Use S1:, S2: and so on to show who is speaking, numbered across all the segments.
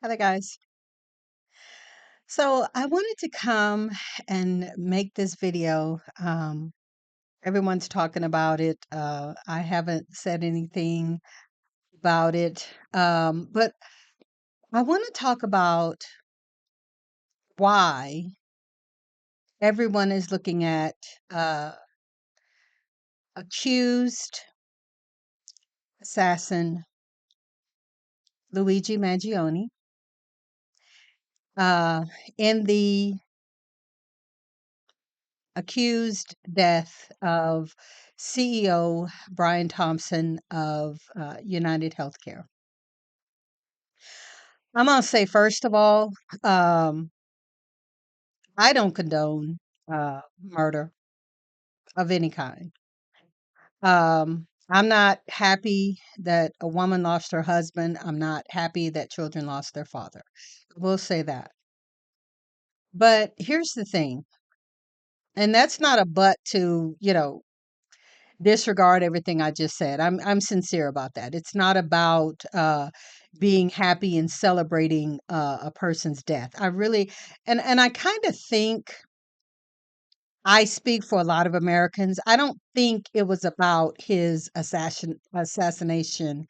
S1: Hello, guys. So I wanted to come and make this video. Everyone's talking about it. I haven't said anything about it, but I want to talk about why everyone is looking at uh, accused assassin Luigi Mangione uh, in the accused death of CEO Brian Thompson of United Healthcare. I'm gonna say first of all, um, I don't condone murder of any kind. I'm not happy that a woman lost her husband. I'm not happy that children lost their father. We'll say that. But here's the thing, and that's not a but to disregard everything I just said. I'm sincere about that. It's not about being happy and celebrating a person's death. I really and I kind of think I speak for a lot of Americans. I don't think it was about his assassination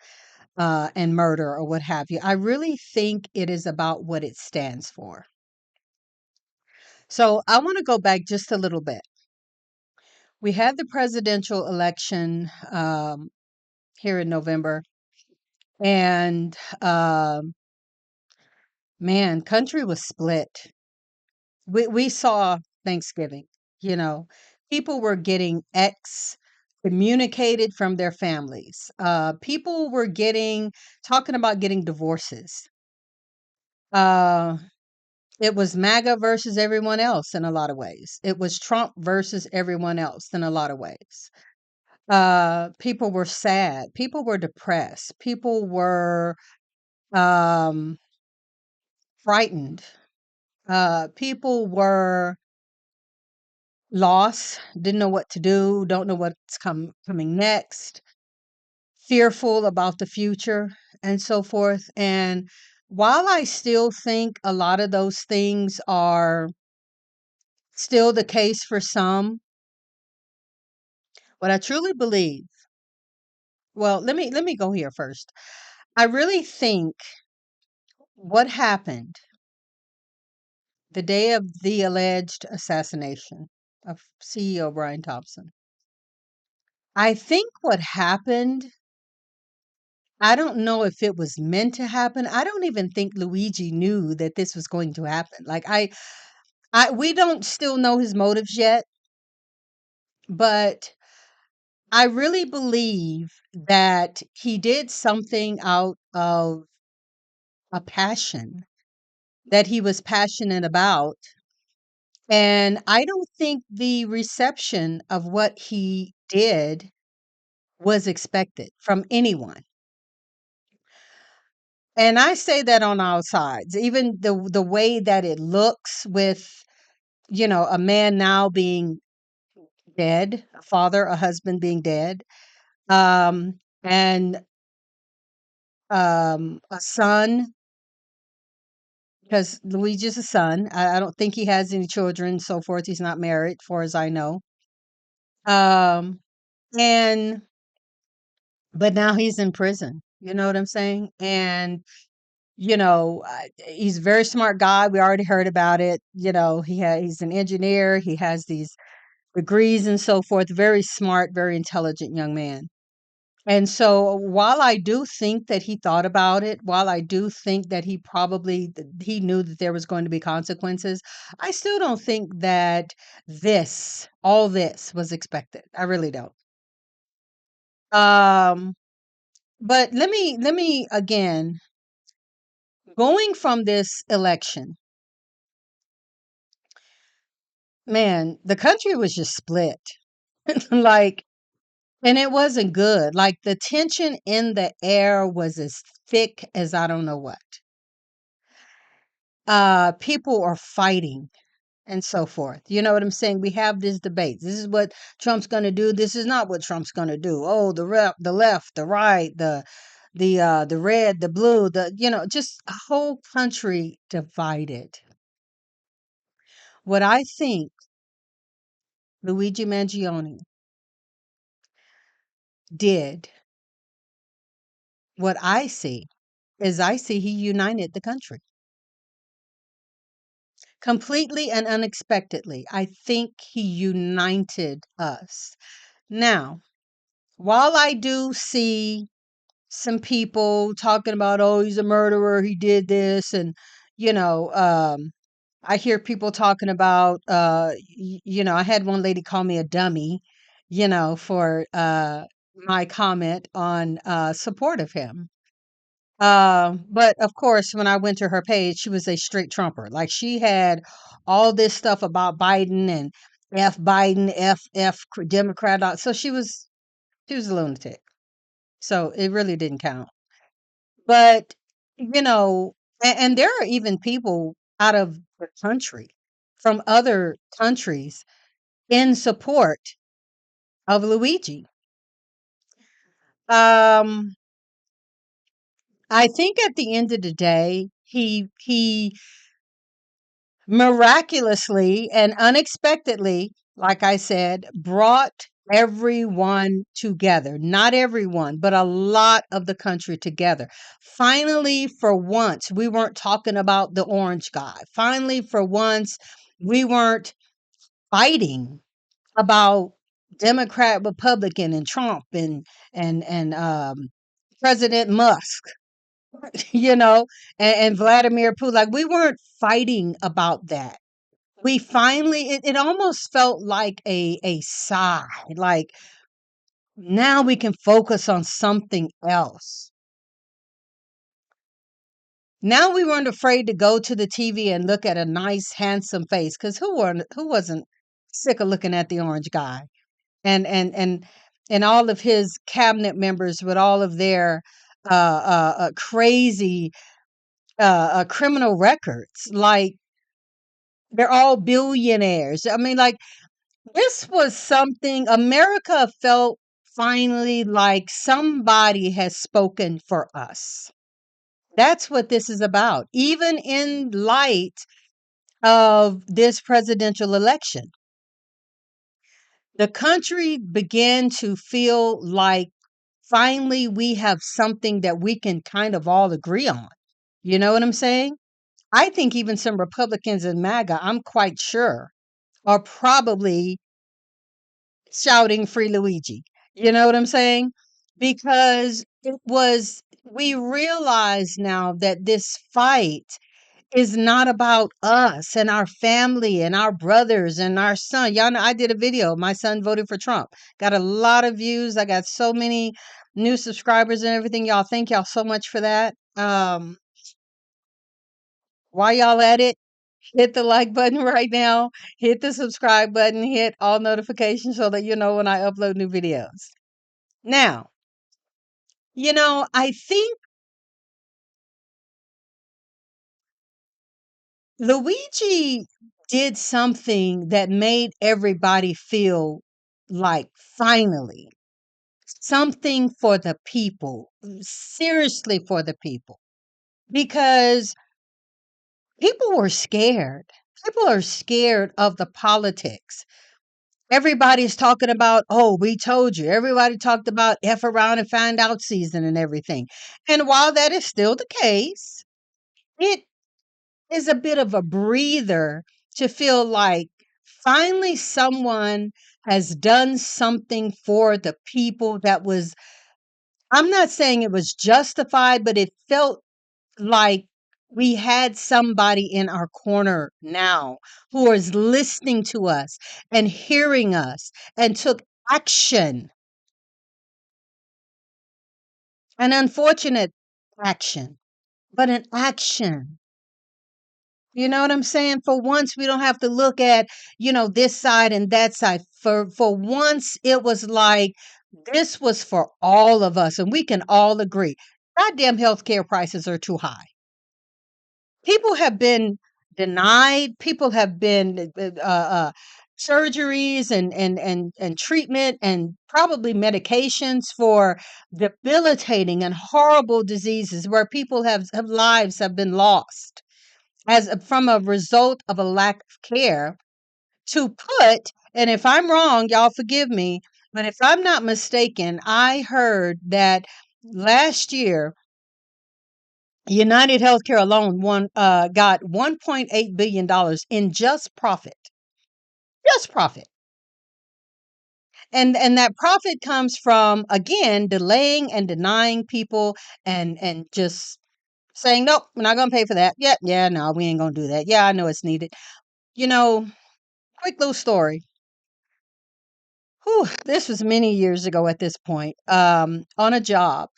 S1: and murder or what have you. I really think it is about what it stands for. So I want to go back just a little bit. We had the presidential election here in November, and man, country was split. We saw Thanksgiving. You know, people were getting communicated from their families. People were talking about getting divorces. Uh, it was MAGA versus everyone else in a lot of ways. It was Trump versus everyone else in a lot of ways. People were sad. People were depressed. People were um, frightened. People were lost, didn't know what to do, don't know what's coming next, fearful about the future, and so forth. And while I still think a lot of those things are still the case for some, what I truly believe, well, let me go here first. I really think what happened the day of the alleged assassination of CEO Brian Thompson. I think what happened, I don't know if it was meant to happen. I don't even think Luigi knew that this was going to happen. Like we don't still know his motives yet, but I really believe that he did something out of a passion that he was passionate about. And I don't think the reception of what he did was expected from anyone. And I say that on all sides, even the way that it looks with, a man now being dead, a father, a husband being dead, and a son, because Luigi's a son. I don't think he has any children, so forth. He's not married, far as I know. Um, and but now he's in prison. You know what I'm saying? And he's a very smart guy. We already heard about it. He's an engineer. He has these degrees and so forth. Very smart, very intelligent young man. And so while I do think that he thought about it, while I do think that he knew that there was going to be consequences, I still don't think that all this was expected. I really don't. Um, but let me again, going from this election, man, the country was just split. Like, and it wasn't good. Like the tension in the air was as thick as I don't know what. People are fighting and so forth. You know what I'm saying? We have these debates. This is what Trump's going to do. This is not what Trump's going to do. Oh, the left, the right, the red, the blue, just a whole country divided. What I think Luigi Mangione did, what I see is I see he united the country completely and unexpectedly. I think he united us. Now, while I do see some people talking about, oh, he's a murderer, he did this, and you know, I hear people talking about, I had one lady call me a dummy, for my comment on support of him. But of course, when I went to her page, she was a straight Trumper. Like she had all this stuff about Biden and Biden, Democrat. So she was a lunatic. So it really didn't count. But you know, and there are even people out of the country from other countries in support of Luigi. Um, I think at the end of the day, he miraculously and unexpectedly, like I said, brought everyone together. Not everyone, but a lot of the country together. Finally, for once, we weren't talking about the orange guy. Finally, for once, we weren't fighting about Democrat, Republican, and Trump and President Musk, you know, and Vladimir Putin. Like we weren't fighting about that. We finally, it almost felt like a sigh, like now we can focus on something else. Now we weren't afraid to go to the TV and look at a nice, handsome face, because who wasn't sick of looking at the orange guy and all of his cabinet members with all of their crazy criminal records, like they're all billionaires. I mean, like this was something America felt finally like somebody has spoken for us. That's what this is about, even in light of this presidential election. The country began to feel like finally we have something that we can kind of all agree on. You know what I'm saying? I think even some Republicans in MAGA, I'm quite sure, are probably shouting free Luigi. You know what I'm saying? Because we realize now that this fight is not about us and our family and our brothers and our son. Y'all know I did a video. My son voted for Trump. Got a lot of views. I got so many new subscribers and everything. Y'all, thank y'all so much for that. While y'all at it, hit the like button right now, hit the subscribe button, hit all notifications so that you know when I upload new videos. Now, I think Luigi did something that made everybody feel like finally something for the people, seriously for the people, because people were scared. People are scared of the politics. Everybody's talking about, oh, we told you. Everybody talked about F around and find out season and everything. And while that is still the case, it is a bit of a breather to feel like finally someone has done something for the people that was, I'm not saying it was justified, but it felt like we had somebody in our corner now who is listening to us and hearing us and took action, an unfortunate action, but an action. You know what I'm saying? For once, we don't have to look at, this side and that side. For once, it was like this was for all of us, and we can all agree. Goddamn healthcare prices are too high. People have been denied. People have been surgeries and treatment and probably medications for debilitating and horrible diseases where people have lives have been lost from a result of a lack of care to put, and if I'm wrong, y'all forgive me, but if I'm not mistaken, I heard that last year United Healthcare alone got $1.8 billion in just profit. And that profit comes from, again, delaying and denying people and just saying, nope, we're not going to pay for that. Yeah, no, we ain't going to do that. Yeah, I know it's needed. You know, quick little story. Whew, this was many years ago at this point. On a job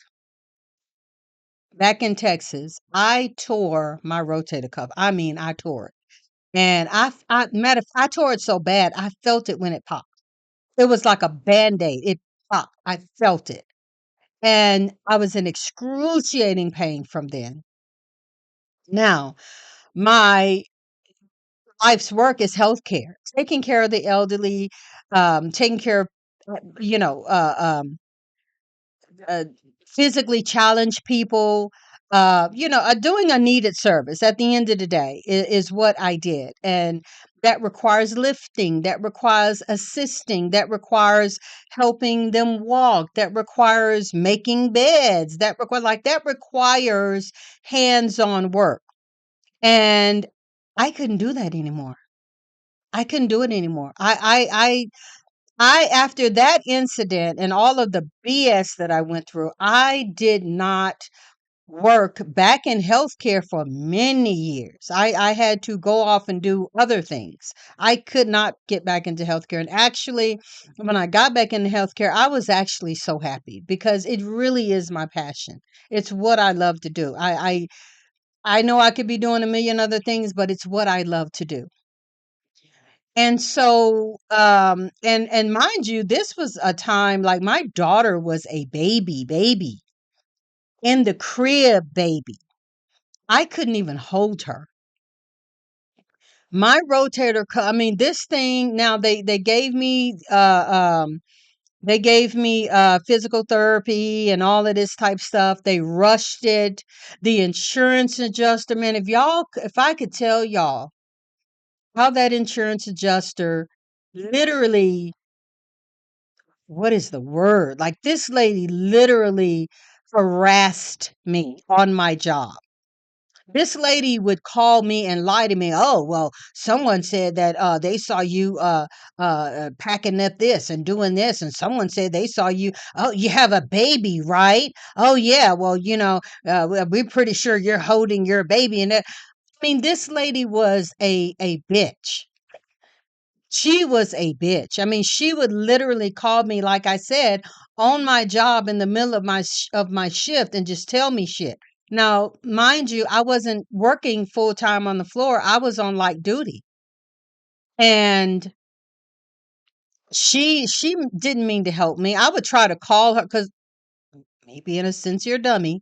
S1: back in Texas, I tore my rotator cuff. I mean, I tore it. And I tore it so bad, I felt it when it popped. It was like a band-aid. It popped. I felt it. And I was in excruciating pain from then. Now, my life's work is healthcare, taking care of the elderly, taking care of, you know, uh, physically challenged people, doing a needed service at the end of the day is what I did. And that requires lifting, that requires assisting, that requires helping them walk, that requires making beds, that requires hands-on work. And I couldn't do that anymore. I couldn't do it anymore. After that incident and all of the BS that I went through, I did not work back in healthcare for many years. I had to go off and do other things. I could not get back into healthcare. And actually, when I got back into healthcare, I was actually so happy because it really is my passion. It's what I love to do. I know I could be doing a million other things, but it's what I love to do. And so, and mind you, this was a time like my daughter was a baby in the crib, baby. I couldn't even hold her. My I mean, this thing now they gave me physical therapy and all of this type stuff. They rushed it. The insurance adjuster, man, if I could tell y'all how that insurance adjuster literally, what is the word? Like this lady literally harassed me on my job. This lady would call me and lie to me. Oh, well, someone said that they saw you packing up this and doing this, and someone said they saw you. Oh, you have a baby, right? Oh, yeah. Well, we're pretty sure you're holding your baby. And I mean, this lady was a bitch. She was a bitch. I mean, she would literally call me, like I said, on my job in the middle of my shift and just tell me shit. Now, mind you, I wasn't working full time on the floor. I was on like duty. And she didn't mean to help me. I would try to call her because me being a sincere dummy,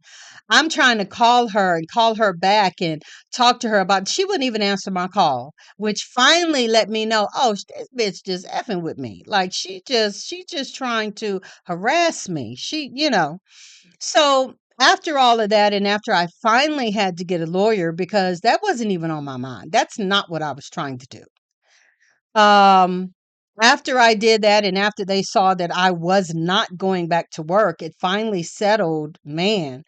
S1: I'm trying to call her back and talk to her about she wouldn't even answer my call, which finally let me know, oh, this bitch just effing with me. Like she just trying to harass me. So after all of that, and after I finally had to get a lawyer because that wasn't even on my mind. That's not what I was trying to do. Um, After I did that, and after they saw that I was not going back to work, it finally settled, man,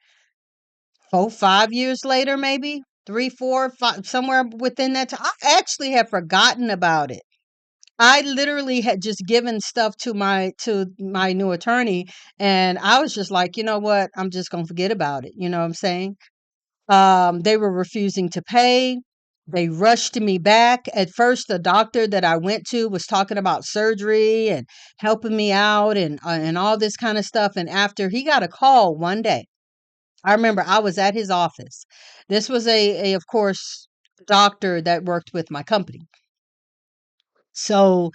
S1: 5 years later, maybe 3, 4, 5, somewhere within that time. I actually have forgotten about it. I literally had just given stuff to my new attorney, and I was just like, you know what? I'm just gonna forget about it. You know what I'm saying? They were refusing to pay. They rushed me back. At first, the doctor that I went to was talking about surgery and helping me out and all this kind of stuff. And after he got a call one day, I remember I was at his office. This was of course, doctor that worked with my company. So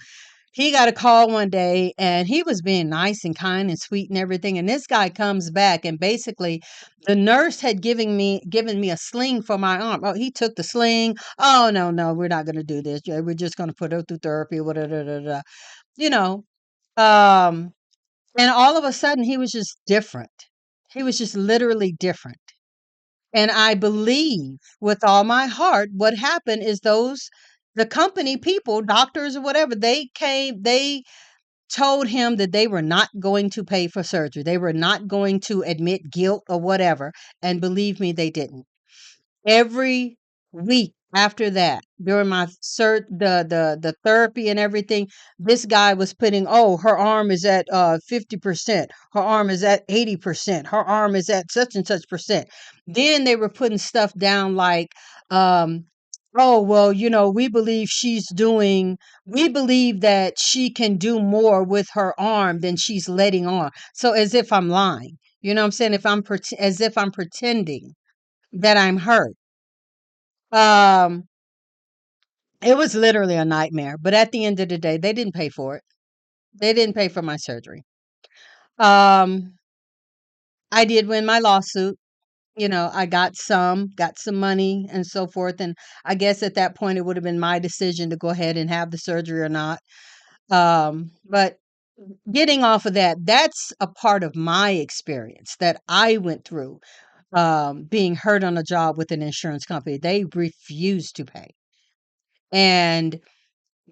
S1: he got a call one day and he was being nice and kind and sweet and everything. And this guy comes back and basically the nurse had given me a sling for my arm. Oh, he took the sling. Oh no, no, we're not gonna do this. Yeah, we're just gonna put her through therapy, whatever. You know. Um, and all of a sudden he was just different. He was just literally different. And I believe with all my heart, what happened is the company people, doctors or whatever, they told him that they were not going to pay for surgery. They were not going to admit guilt or whatever. And believe me, they didn't. Every week after that, during my the therapy and everything, this guy was putting, oh, her arm is at 50%, her arm is at 80%, her arm is at such and such percent. Then they were putting stuff down like, um, oh, well, we believe that she can do more with her arm than she's letting on. So as if I'm lying. You know what I'm saying? As if I'm pretending that I'm hurt. Um, it was literally a nightmare, but at the end of the day, they didn't pay for it. They didn't pay for my surgery. Um, I did win my lawsuit. I got some money and so forth. And I guess at that point, it would have been my decision to go ahead and have the surgery or not. But getting off of that, that's a part of my experience that I went through, being hurt on a job with an insurance company. They refused to pay. And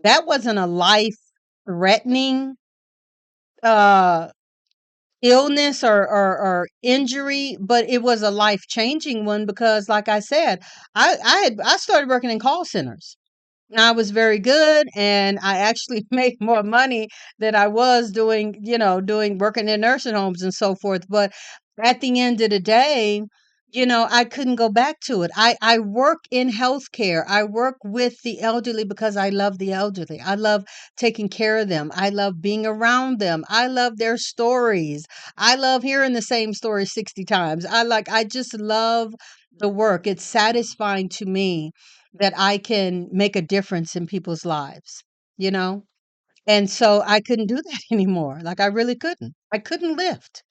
S1: that wasn't a life threatening uh illness or injury, but it was a life changing one because like I said, I started working in call centers. I was very good and I actually made more money than I was doing working in nursing homes and so forth. But at the end of the day, I couldn't go back to it. I work in healthcare. I work with the elderly because I love the elderly. I love taking care of them. I love being around them. I love their stories. I love hearing the same story 60 times. I just love the work. It's satisfying to me that I can make a difference in people's lives, you know? And so I couldn't do that anymore. Like I really couldn't. I couldn't lift.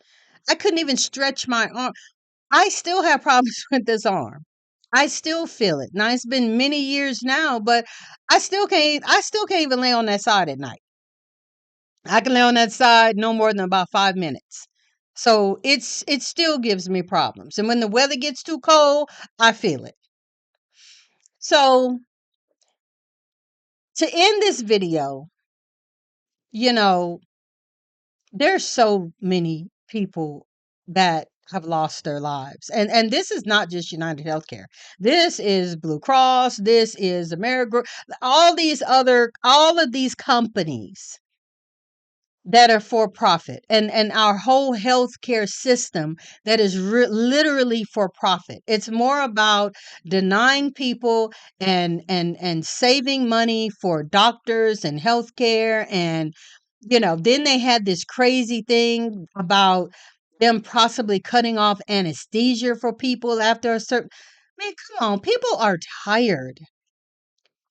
S1: I couldn't even stretch my arm. I still have problems with this arm. I still feel it. Now it's been many years now, but I still can't even lay on that side at night. I can lay on that side no more than about 5 minutes. So it still gives me problems. And when the weather gets too cold, I feel it. So to end this video, you know, there's so many people that have lost their lives. And this is not just United Healthcare. This is Blue Cross, this is Amerigroup, all of these companies that are for profit and our whole healthcare system that is literally for profit. It's more about denying people and saving money for doctors and healthcare. And then they had this crazy thing about them possibly cutting off anesthesia for people after a certain. Man, come on, people are tired.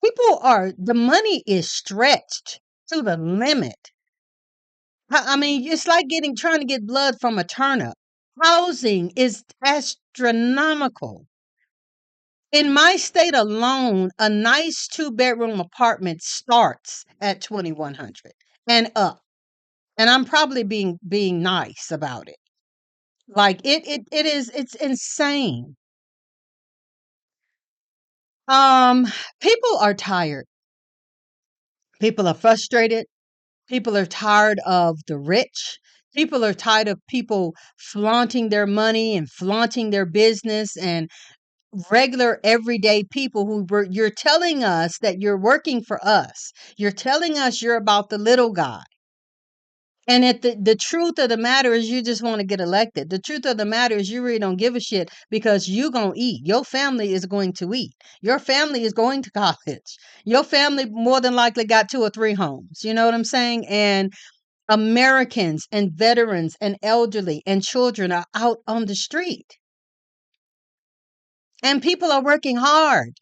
S1: The money is stretched to the limit. I mean, it's like trying to get blood from a turnip. Housing is astronomical. In my state alone, a nice two-bedroom apartment starts at 2,100 and up. And I'm probably being nice about it. Like it's insane. Um, People are tired. People are frustrated. People are tired of the rich. People are tired of people flaunting their money and flaunting their business and regular everyday people you're telling us that you're working for us. You're telling us you're about the little guy. And the truth of the matter is you just want to get elected. The truth of the matter is you really don't give a shit because you going to eat. Your family is going to eat. Your family is going to college. Your family more than likely got 2 or 3 homes. You know what I'm saying? And Americans and veterans and elderly and children are out on the street. And people are working hard.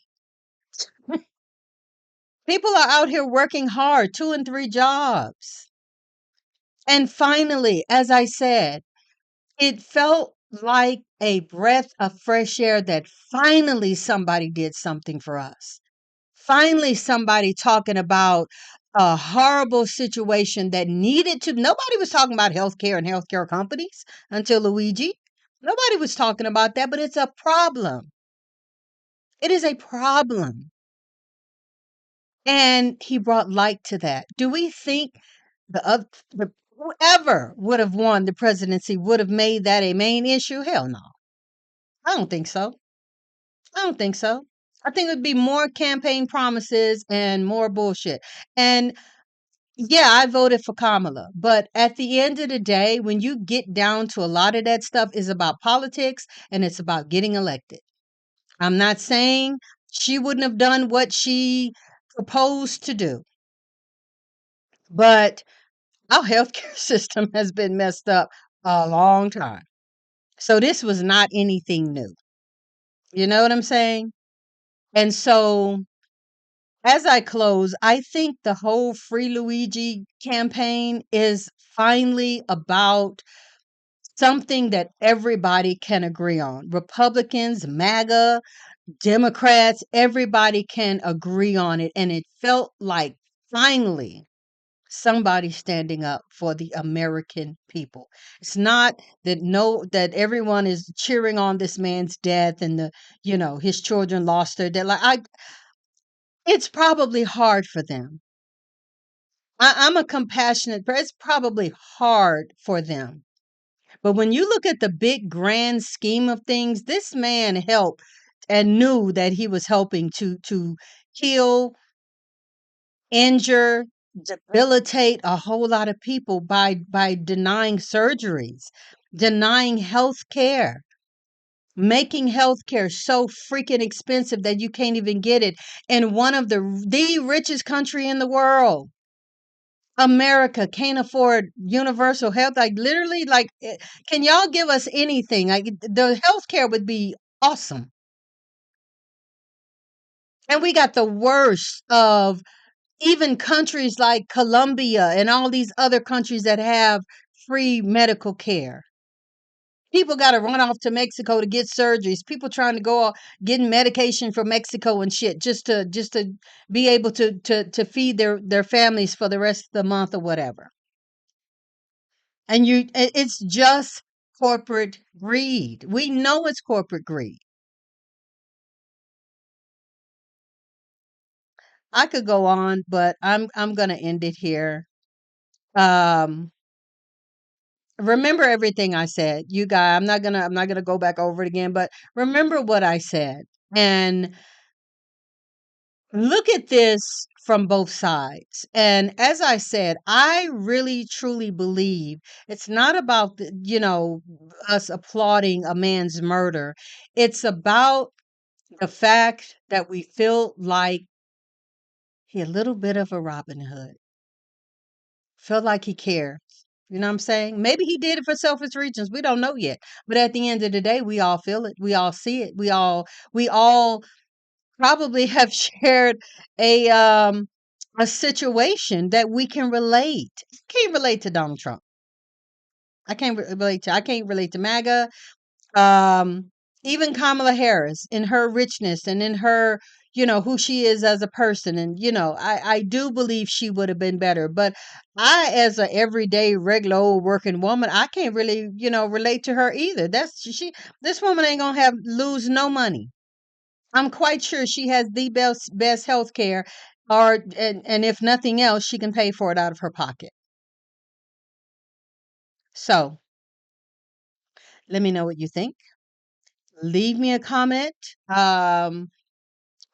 S1: People are out here working hard, 2 and 3 jobs. And finally, as I said, it felt like a breath of fresh air that finally somebody did something for us. Finally, somebody talking about a horrible situation that needed to. Nobody was talking about healthcare and healthcare companies until Luigi. Nobody was talking about that, but it's a problem. It is a problem. And he brought light to that. Do we think the whoever would have won the presidency would have made that a main issue? Hell no. I don't think so. I don't think so. I think it would be more campaign promises and more bullshit. And yeah, I voted for Kamala, but at the end of the day, when you get down to a lot of that stuff is about politics and it's about getting elected. I'm not saying she wouldn't have done what she proposed to do, but our healthcare system has been messed up a long time. So this was not anything new. You know what I'm saying? And so as I close, I think the whole Free Luigi campaign is finally about something that everybody can agree on. Republicans, MAGA, Democrats, everybody can agree on it. And it felt like finally somebody standing up for the American people. It's not that that everyone is cheering on this man's death and his children lost their death. It's probably hard for them. I'm a compassionate person. It's probably hard for them. But when you look at the big grand scheme of things, this man helped and knew that he was helping to kill, injure, debilitate a whole lot of people by denying surgeries, denying health care, making health care so freaking expensive that you can't even get it in one of the richest country in the world. America can't afford universal health. Like literally, can y'all give us anything? Like the healthcare would be awesome. And we got the worst of even countries like Colombia and all these other countries that have free medical care. People got to run off to Mexico to get surgeries. People trying to go getting medication from Mexico and shit just to be able to feed their families for the rest of the month or whatever. And it's just corporate greed. We know it's corporate greed. I could go on, but I'm going to end it here. Um remember everything I said. You guys, I'm not going to go back over it again, but remember what I said. And look at this from both sides. And as I said, I really truly believe it's not about us applauding a man's murder. It's about the fact that we feel like he a little bit of a Robin Hood. Felt like he cared. You know what I'm saying? Maybe he did it for selfish reasons. We don't know yet. But at the end of the day, we all feel it. We all see it. We all probably have shared a situation that we can relate. Can't relate to Donald Trump. I can't relate to MAGA. Um, even Kamala Harris in her richness and in her, who she is as a person. And, I do believe she would have been better. But I, as a everyday, regular old working woman, I can't really, relate to her either. This woman ain't gonna lose no money. I'm quite sure she has the best health care, and if nothing else, she can pay for it out of her pocket. So let me know what you think. Leave me a comment.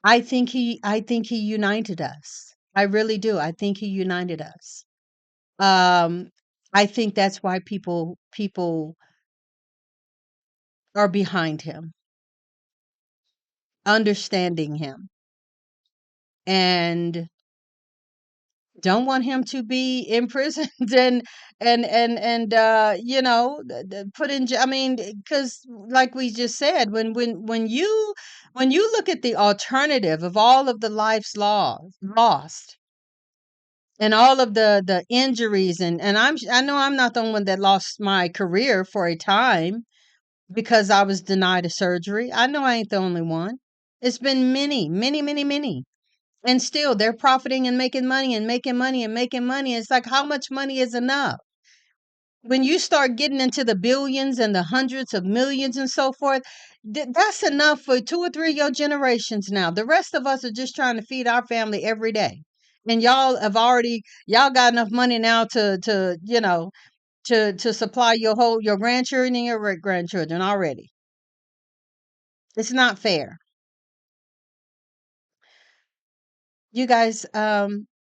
S1: I think he united us. I really do. I think he united us. Um, I think that's why people are behind him, understanding him, and don't want him to be imprisoned and put in I mean, because like we just said, when you look at the alternative of all of the lives lost and all of the injuries, and I know I'm not the only one that lost my career for a time because I was denied a surgery. I know I ain't the only one. It's been many, many, many, many. And still they're profiting and making money and making money and making money. It's like, how much money is enough? When you start getting into the billions and the hundreds of millions and so forth, that's enough for two or three of your generations now. The rest of us are just trying to feed our family every day. And y'all got enough money now to supply your grandchildren and your great grandchildren already. It's not fair. You guys,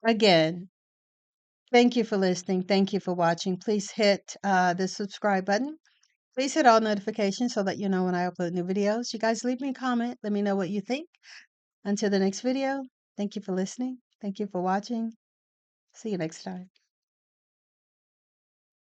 S1: again, thank you for listening. Thank you for watching. Please hit the subscribe button. Please hit all notifications so that you know when I upload new videos. You guys leave me a comment. Let me know what you think. Until the next video, thank you for listening. Thank you for watching. See you next time.